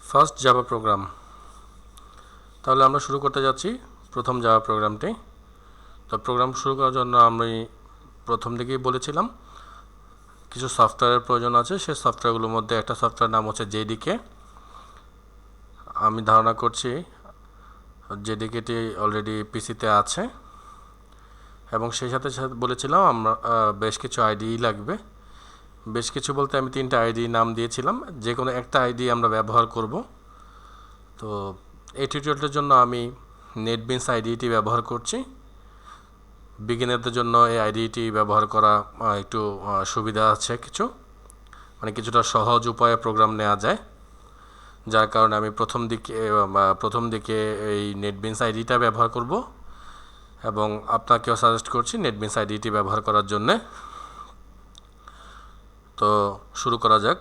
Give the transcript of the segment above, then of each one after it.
First Java program. তাহলে আমরা শুরু করতে যাচ্ছি প্রথম জাভা প্রোগ্রামটি। তো প্রোগ্রাম শুরু করার জন্য আমি প্রথম দিকেই বলেছিলাম কিছু সফটওয়্যারের প্রয়োজন আছে। সেই সফটওয়্যারগুলোর মধ্যে একটা সফটওয়্যার নাম হচ্ছে জেডিকে। আমি ধারণা করছি জেডিকেটি অলরেডি পিসিতে আছে, এবং সেই সাথে সাথে বলেছিলাম আমরা বেশ কিছু আইডি লাগবে। বেশ কিছু বলতে আমি 3টা আইডি নাম দিয়েছিলাম, যে কোনো একটা আইডি আমরা ব্যবহার করব। তো এই টিউটোরিয়ালটার জন্য আমি নেটবিনস আইডিটি ব্যবহার করছি। বিগিনারদের জন্য এই আইডিটি ব্যবহার করা একটু সুবিধা আছে, কিছুটা সহজ উপায়ে প্রোগ্রাম নেওয়া যায়, যার কারণে আমি প্রথম দিকে এই নেটবিনস আইডিটা ব্যবহার করব, এবং আপনাকেও সাজেস্ট করছি নেটবিনস আইডিটি ব্যবহার করার জন্যে। তো শুরু করা যাক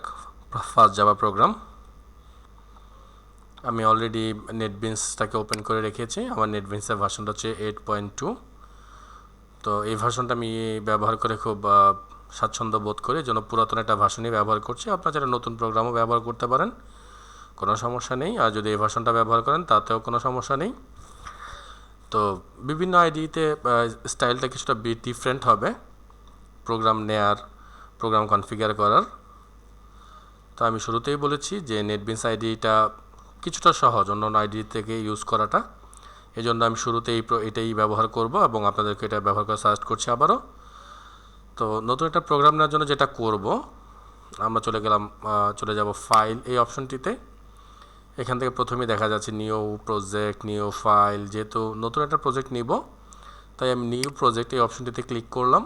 ফার্স্ট জাভা প্রোগ্রাম। আমি অলরেডি নেটবিনসটাকে ওপেন করে রেখেছি। আমার নেটবিনসের ভার্সনটা হচ্ছে 8.2। তো এই ভার্সনটা আমি ব্যবহার করে খুব স্বাচ্ছন্দ্য বোধ করি, জন্য পুরাতন একটা ভার্সনই ব্যবহার করছি। আপনারা যারা নতুন প্রোগ্রামও ব্যবহার করতে পারেন, কোনো সমস্যা নেই। আর যদি এই ভার্সনটা ব্যবহার করেন তাতেও কোনো সমস্যা নেই। তো বিভিন্ন আইডিতে স্টাইলটা কিছুটা ডিফারেন্ট হবে প্রোগ্রাম নেয়ার, প্রোগ্রাম কনফিগার করার। তো আমি শুরুতেই বলেছি যে নেটবিনস আইডিটা কিছুটা সহজ অন্য আইডি থেকে ইউজ করাটা, এই জন্য আমি শুরুতেই এটাই ব্যবহার করব এবং আপনাদেরকে এটা ব্যবহার করে সাজেস্ট করছি আবারও। তো নতুন একটা প্রোগ্রাম নেওয়ার জন্য যেটা করব, আমরা চলে যাব ফাইল এই অপশনটিতে। এখান থেকে প্রথমেই দেখা যাচ্ছে নিউ প্রজেক্ট, নিউ ফাইল। যেহেতু নতুন একটা প্রজেক্ট নিব, তাই আমি নিউ প্রজেক্ট এই অপশনটিতে ক্লিক করলাম।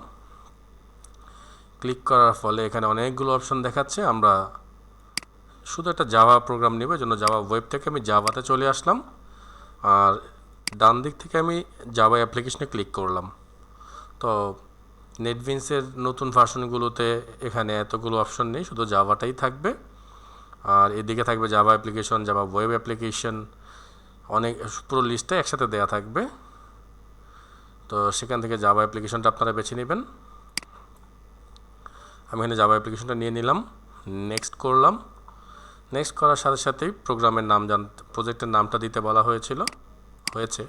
ক্লিক করার ফলে এখানে অনেকগুলো অপশন দেখাচ্ছে। আমরা শুধু একটা জাভা প্রোগ্রাম নিব, এই জন্য জাভা ওয়েব থেকে আমি জাভাতে চলে আসলাম, আর ডান দিক থেকে আমি জাভা অ্যাপ্লিকেশনে ক্লিক করলাম। তো নেটবিনসের নতুন ভার্সনগুলোতে এখানে এতগুলো অপশন নেই, শুধু জাভাটাই থাকবে। আর এদিকে থাকবে Java application, Java web application, অনেক পুরো লিস্টে একসাথে দেয়া থাকবে। তো সেখান থেকে জাভা অ্যাপ্লিকেশনটা আপনারা বেছে নেবেন। আমি এখানে জাভা অ্যাপ্লিকেশনটা নিয়ে নিলাম, নেক্সট করলাম। নেক্সট করার সাথে সাথেই প্রজেক্টের নামটা দিতে বলা হয়েছে।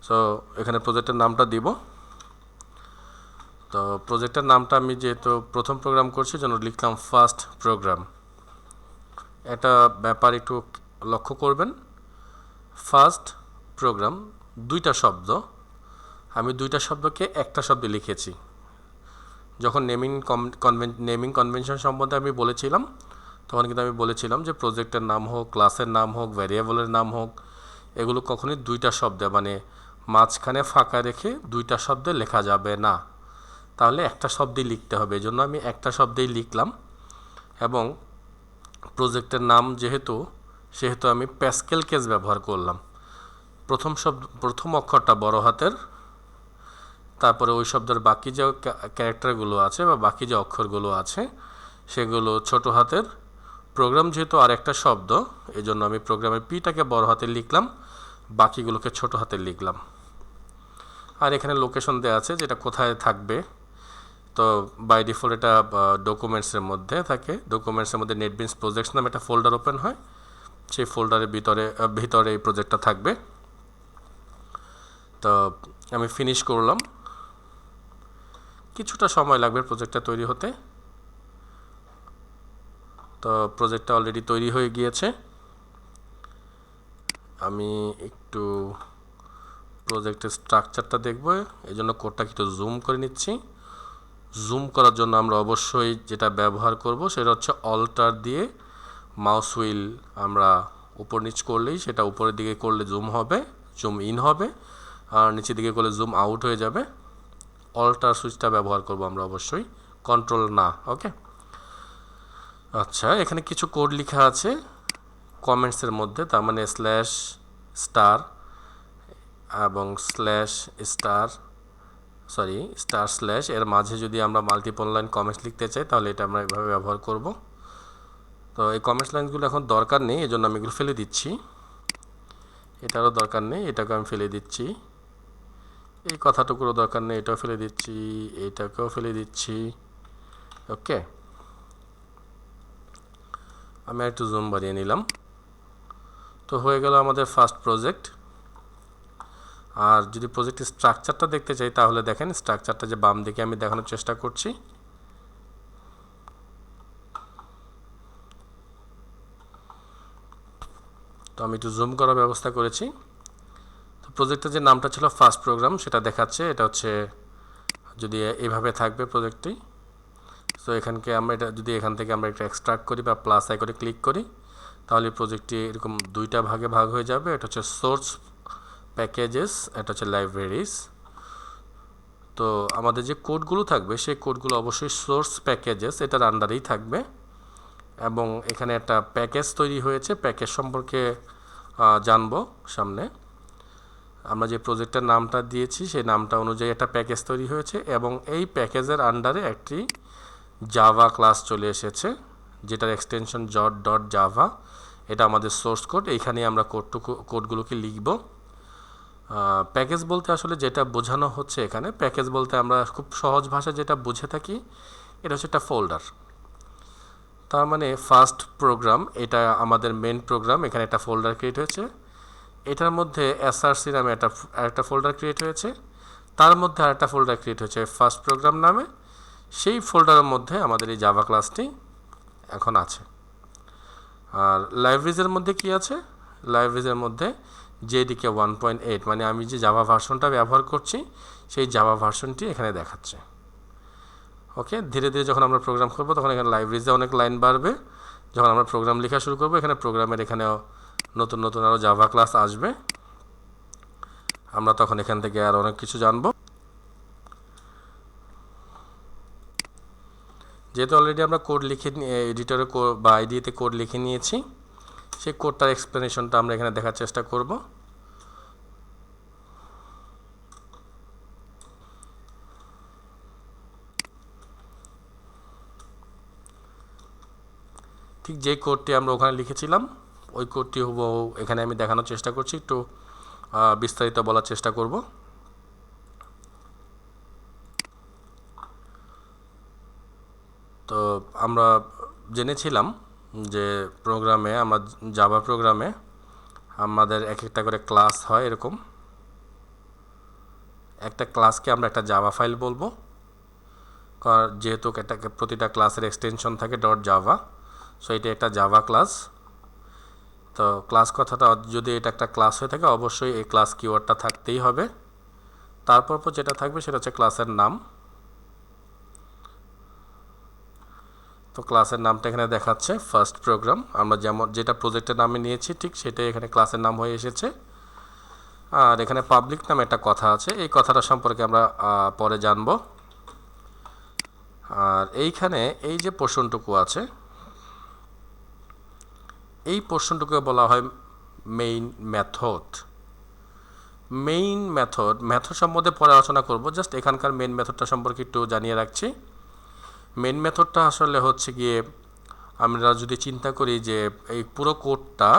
সো এখানে প্রজেক্টের নামটা দিব। তো প্রজেক্টের নামটা আমি যেহেতু প্রথম প্রোগ্রাম করছি, জন্য লিখলাম ফার্স্ট প্রোগ্রাম। একটা ব্যাপার একটু লক্ষ্য করবেন, ফার্স্ট প্রোগ্রাম দুইটা শব্দ, আমি দুইটা শব্দকে একটা শব্দে লিখেছি। যখন নেমিং কনভেনশন সম্বন্ধে আমি বলেছিলাম, তখন কিন্তু আমি বলেছিলাম যে প্রজেক্টের নাম হোক, ক্লাসের নাম হোক, ভ্যারিয়েবলের নাম হোক, এগুলো কখনোই দুইটা শব্দে মাঝখানে ফাঁকা রেখে দুইটা শব্দে লেখা যাবে না, তাহলে একটা শব্দেই লিখতে হবে। এই জন্য আমি একটা শব্দেই লিখলাম। এবং প্রজেক্টের নাম সেহেতু আমি প্যাসকেল কেস ব্যবহার করলাম। প্রথম অক্ষরটা বড় হাতের, তারপরে ওই শব্দের বাকি যে ক্যারেক্টারগুলো আছে বা বাকি যে অক্ষরগুলো আছে সেগুলো ছোট হাতের। প্রোগ্রাম যেহেতু আর একটা শব্দ, এই জন্য আমি প্রোগ্রামের পিটাকে বড় হাতে লিখলাম, বাকিগুলোকে ছোট হাতে লিখলাম। আর এখানে লোকেশন দেওয়া আছে যেটা কোথায় থাকবে। তো বাই ডিফল্ট এটা ডকুমেন্টসের মধ্যে থাকে। ডকুমেন্টসের মধ্যে নেটবিনস প্রজেক্টস নামে একটা ফোল্ডার ওপেন হয়, সেই ফোল্ডারের ভিতরে এই প্রজেক্টটা থাকবে। তো আমি ফিনিশ করলাম। কিছুটা সময় লাগবে প্রজেক্টটা তৈরি হতে। তো প্রজেক্টটা অলরেডি তৈরি হয়ে গিয়েছে। আমি একটু প্রজেক্টের স্ট্রাকচারটা দেখব, এই জন্য কোডটা একটু জুম করে নিচ্ছি। জুম করার জন্য আমরা অবশ্যই যেটা ব্যবহার করব সেটা হচ্ছে অল্টার দিয়ে মাউস হুইল আমরা উপর নিচ করলেই সেটা উপরের দিকে করলে জুম ইন হবে, আর নিচের দিকে করলে জুম আউট হয়ে যাবে। অল্টার সুইচটা ব্যবহার করব আমরা অবশ্যই, কন্ট্রোল না। ওকে, আচ্ছা, এখানে কিছু কোড লেখা আছে কমেন্টসের মধ্যে, তার মানে স্ল্যাশ স্টার এবং স্টার স্ল্যাশ এর মাঝে যদি আমরা মাল্টিপল লাইন কমেন্টস লিখতে চাই, তাহলে এটা আমরা এভাবে ব্যবহার করব। তো এই কমেন্টস লাইনগুলো এখন দরকার নেই, এই জন্য আমি এগুলো ফেলে দিচ্ছি। এটারও দরকার নেই, এটাকে আমি ফেলে দিচ্ছি। এই কথাটুকুরও দরকার নেই, এটাও ফেলে দিচ্ছি, এটাকেও ফেলে দিচ্ছি। ওকে, আমি একটু জুম বাড়িয়ে নিলাম। তো হয়ে গেল আমাদের ফার্স্ট প্রজেক্ট। আর যদি প্রজেক্টের স্ট্রাকচারটা দেখতে চাই তাহলে দেখেন স্ট্রাকচারটা যে বাম দিকে আমি দেখানোর চেষ্টা করছি। তো আমি একটু জুম করার ব্যবস্থা করেছি। তো প্রজেক্টের যে নামটা ছিল ফার্স্ট প্রোগ্রাম সেটা দেখাচ্ছে। এটা হচ্ছে যদি এইভাবে থাকবে প্রজেক্টটি। তো এখানকে আমরা এটা যদি এখান থেকে আমরা একটা এক্সট্রাক্ট করি বা প্লাস আইকনে ক্লিক করি তাহলে প্রজেক্টটি এরকম দুইটা ভাগে ভাগ হয়ে যাবে। এটা হচ্ছে সোর্স প্যাকেজেস, এটা হচ্ছে লাইব্রেরিজ। তো আমাদের যে কোডগুলো থাকবে সেই কোডগুলো অবশ্যই সোর্স প্যাকেজেস এটার আন্ডারেই থাকবে। এবং এখানে একটা প্যাকেজ তৈরি হয়েছে, প্যাকেজ সম্পর্কে জানবো সামনে। আমরা যে প্রজেক্টের নামটা দিয়েছি সেই নামটা অনুযায়ী একটা প্যাকেজ তৈরি হয়েছে এবং এই প্যাকেজের আন্ডারে একটি জাভা ক্লাস চলে এসেছে যেটার এক্সটেনশন java। এটা আমাদের সোর্স কোড। এইখানে আমরা কোডগুলোকে লিখব। প্যাকেজ বলতে আসলে যেটা বোঝানো হচ্ছে এখানে, প্যাকেজ বলতে আমরা খুব সহজ ভাষায় যেটা বুঝে থাকি এটা হচ্ছে একটা ফোল্ডার। তার মানে ফার্স্ট প্রোগ্রাম এটা আমাদের মেন প্রোগ্রাম, এখানে একটা ফোল্ডার ক্রিয়েট হয়েছে। এটার মধ্যে src নামে একটা ফোল্ডার ক্রিয়েট হয়েছে, তার মধ্যে আরেকটা ফোল্ডার ক্রিয়েট হয়েছে ফার্স্ট প্রোগ্রাম নামে। সেই ফোল্ডারের মধ্যে আমাদের এই জাভা ক্লাসটি এখন আছে। আর লাইব্রেরিজের মধ্যে কি আছে? লাইব্রেরিজের মধ্যে JDK 1.8 মানে আমি যে জাভা ভার্সনটা ব্যবহার করছি সেই জাভা ভার্সনটি এখানে দেখাচ্ছে। ওকে, ধীরে ধীরে যখন আমরা প্রোগ্রাম করব তখন এখানে লাইব্রেরিজে অনেক লাইন বাড়বে। যখন আমরা প্রোগ্রাম লেখা শুরু করব এখানে প্রোগ্রামের এখানেও নতুন নতুন আরও জাভা ক্লাস আসবে। আমরা তখন এখান থেকে আর অনেক কিছু জানব। যেহেতু অলরেডি আমরা কোড লিখে এডিটরে বা আইডিতে কোড লিখে নিয়েছি, সেই কোডটার এক্সপ্লেনেশনটা আমরা এখানে দেখার চেষ্টা করব। ঠিক যে কোডটি আমরা ওখানে লিখেছিলাম ওই কোডটি হুবহু এখানে আমি দেখানোর চেষ্টা করছি, একটু বিস্তারিত বলার চেষ্টা করব। তো আমরা জেনেছিলাম যে আমরা জাভা প্রোগ্রামে আমাদের এক একটা করে ক্লাস হয়। এরকম একটা ক্লাসকে আমরা একটা জাভা ফাইল বলবো, যেহেতু প্রতিটা ক্লাসের এক্সটেনশন থাকে .java। সো এটা একটা জাভা ক্লাস। তো ক্লাস কথাটা যদি এটা একটা ক্লাস হয়ে থাকে অবশ্যই এই ক্লাস কিওয়ার্ডটা থাকতেই হবে। তারপর যেটা থাকবে সেটা হচ্ছে ক্লাসের নাম। তো ক্লাসের নামটা এখানে দেখাচ্ছে ফার্স্ট প্রোগ্রাম। আমরা যেটা প্রজেক্টের নামে নিয়েছি ঠিক সেটাই এখানে ক্লাসের নাম হয়ে এসেছে। আর এখানে পাবলিক নামে একটা কথা আছে, এই কথাটা সম্পর্কে আমরা পরে জানব। আর এইখানে এই যে পোর্শনটুকু আছে এই পোর্শনটুকুকে বলা হয় মেইন মেথড। মেথড সম্বন্ধে পরে আলোচনা করব। জাস্ট এখানকার মেইন মেথডটা সম্পর্কে একটু জানিয়ে রাখছি। মেইন মেথডটা আসলে হচ্ছে গিয়ে আমরা যদি চিন্তা করি যে এই পুরো কোডটা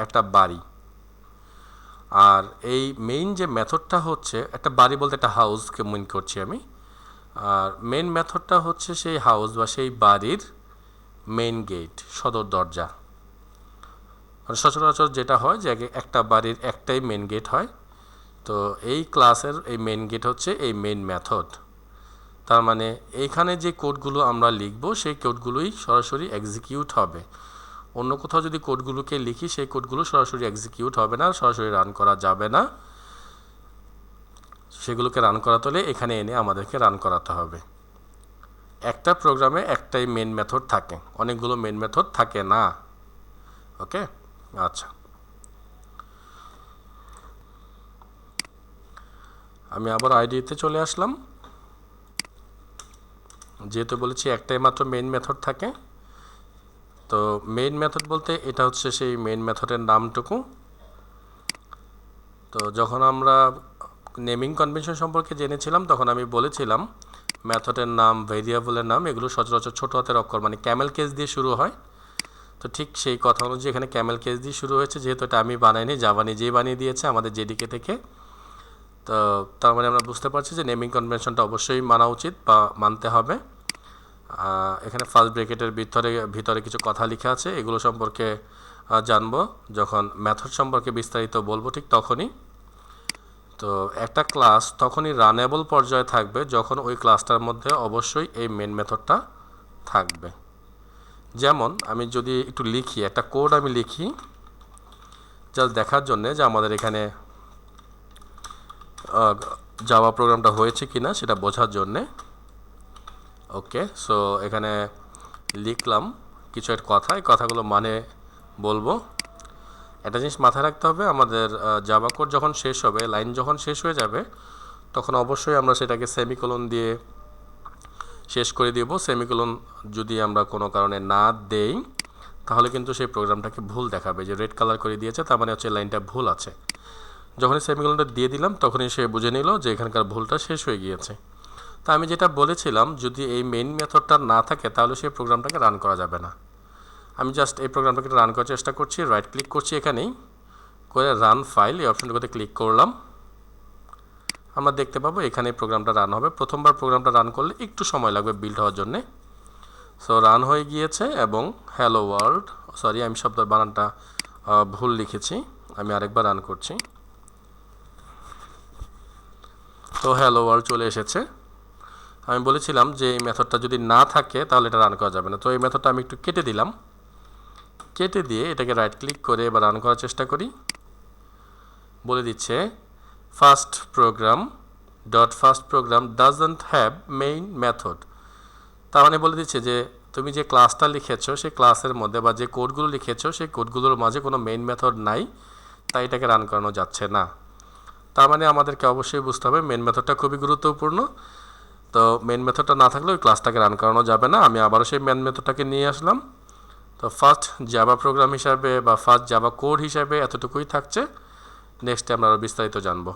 একটা বাড়ি, আর এই মেইন যে মেথডটা হচ্ছে একটা বাড়ি বলতে একটা হাউসকে মিন করছি আমি। আর মেইন মেথডটা হচ্ছে সেই হাউস বা সেই বাড়ির মেইন গেট, সদর দরজা। মানে সচরাচর যেটা হয় যে একটা বাড়ির একটাই মেইন গেট হয়। তো এই ক্লাসের এই মেইন গেট হচ্ছে এই মেইন মেথড। তার মানে এইখানে যে কোডগুলো আমরা লিখব সেই কোডগুলোই সরাসরি এক্সিকিউট হবে। অন্য কোথাও যদি কোডগুলোকে লিখি সেই কোডগুলো সরাসরি এক্সিকিউট হবে না, সরাসরি রান করা যাবে না। সেগুলোকে রান করাতে হলে এখানে এনে আমাদেরকে রান করাতে হবে। একটা প্রোগ্রামে একটাই মেইন মেথড থাকে, অনেকগুলো মেইন মেথড থাকে না। ওকে, আচ্ছা, আমি আবার আইডিতে চলে আসলাম। যেহেতু বলেছি একটাই মাত্র মেইন মেথড থাকে, তো মেইন মেথড বলতে এটা হচ্ছে সেই মেইন মেথডের নামটুকু। তো যখন আমরা নেমিং কনভেনশন সম্পর্কে জেনেছিলাম তখন আমি বলেছিলাম মেথডের নাম, ভেরিয়েবলের নাম এগুলো সচরাচর ছোটো হাতের অক্ষর মানে ক্যামেল কেস দিয়ে শুরু হয়। তো ঠিক সেই কথা অনুযায়ী এখানে ক্যামেল কেস দিয়ে শুরু হয়েছে, যেহেতু এটা আমি বানাইনি, জাভা নিজেই বানিয়ে দিয়েছে আমাদের জেডিকে থেকে। তো তার মানে আমরা বুঝতে পারছি যে নেমিং কনভেনশনটা অবশ্যই মানা উচিত বা মানতে হবে। এখানে ফার্স্ট ব্র্যাকেটের ভিতরে কিছু কথা লেখা আছে, এগুলো সম্পর্কে জানবো, যখন মেথড সম্পর্কে বিস্তারিত বলবো ঠিক তখনই। তো একটা ক্লাস তখনই রানেবল পর্যায়ে থাকবে যখন ওই ক্লাসটার মধ্যে অবশ্যই এই মেন মেথডটা থাকবে। যেমন আমি যদি একটু লিখি, একটা কোড আমি লিখি জাস্ট দেখার জন্যে যে আমাদের এখানে জাভা প্রোগ্রামটা হয়েছে কি না সেটা বোঝার জন্যে। ওকে, সো এখানে লিখলাম কিছু একটা কথা, এই কথাগুলো মানে বলবো। একটা জিনিস মাথায় রাখতে হবে, আমাদের জাভা কোড যখন শেষ হবে, লাইন যখন শেষ হয়ে যাবে, তখন অবশ্যই আমরা সেটাকে সেমিকোলন দিয়ে শেষ করে দিব। সেমিকোলন যদি আমরা কোনো কারণে না দেই তাহলে কিন্তু সেই প্রোগ্রামটাকে ভুল দেখাবে, যে রেড কালার করে দিয়েছে তার মানে হচ্ছে লাইনটা ভুল আছে। যখনই সেমিকোলনটা দিয়ে দিলাম তখনই সে বুঝে নিল যে এখানকার ভুলটা শেষ হয়ে গিয়েছে। তো আমি যেটা বলেছিলাম, যদি এই মেইন মেথডটা না থাকে তাহলে সেই প্রোগ্রামটাকে রান করা যাবে না। আমি জাস্ট এই প্রোগ্রামটাকে রান করার চেষ্টা করছি, রাইট ক্লিক করছি এখানেই করে রান ফাইল, এই অপশনটাতে ক্লিক করলাম। আমরা দেখতে পাবো এখানে প্রোগ্রামটা রান হবে। প্রথমবার প্রোগ্রামটা রান করলে একটু সময় লাগবে বিল্ড হওয়ার জন্যে। সো রান হয়ে গিয়েছে এবং হ্যালো ওয়ার্ল্ড, সরি আমি শব্দ বানানটা ভুল লিখেছি, আমি আরেকবার রান করছি। তো হ্যালো ওয়ার্ল্ড চলে এসেছে। আমি বলেছিলাম যে এই মেথডটা যদি না থাকে তাহলে এটা রান করা যাবে না। তো এই মেথডটা আমি একটু কেটে দিলাম, কেটে দিয়ে এটাকে রাইট ক্লিক করে এবার রান করার চেষ্টা করি। বলে দিচ্ছে first program doesn't have main method. তার মানে বলে দিচ্ছে যে তুমি যে ক্লাসটা লিখেছো সেই ক্লাসের মধ্যে বা যে কোডগুলো লিখেছো সেই কোডগুলোর মাঝে কোনো মেইন মেথড নাই, তাই এটাকে রান করানো যাচ্ছে না। তার মানে আমাদেরকে অবশ্যই বুঝতে হবে মেইন মেথডটা খুবই গুরুত্বপূর্ণ। তো মেইন মেথডটা না থাকলে ওই ক্লাসটাকে রান করানো যাবে না। আমি আবারও সেই মেইন মেথডটাকে নিয়ে আসলাম। তো ফার্স্ট জাভা প্রোগ্রাম হিসাবে বা ফার্স্ট জাভা কোড হিসাবে এতটুকুই থাকছে। নেক্সটে আমরা আরও বিস্তারিত জানবো।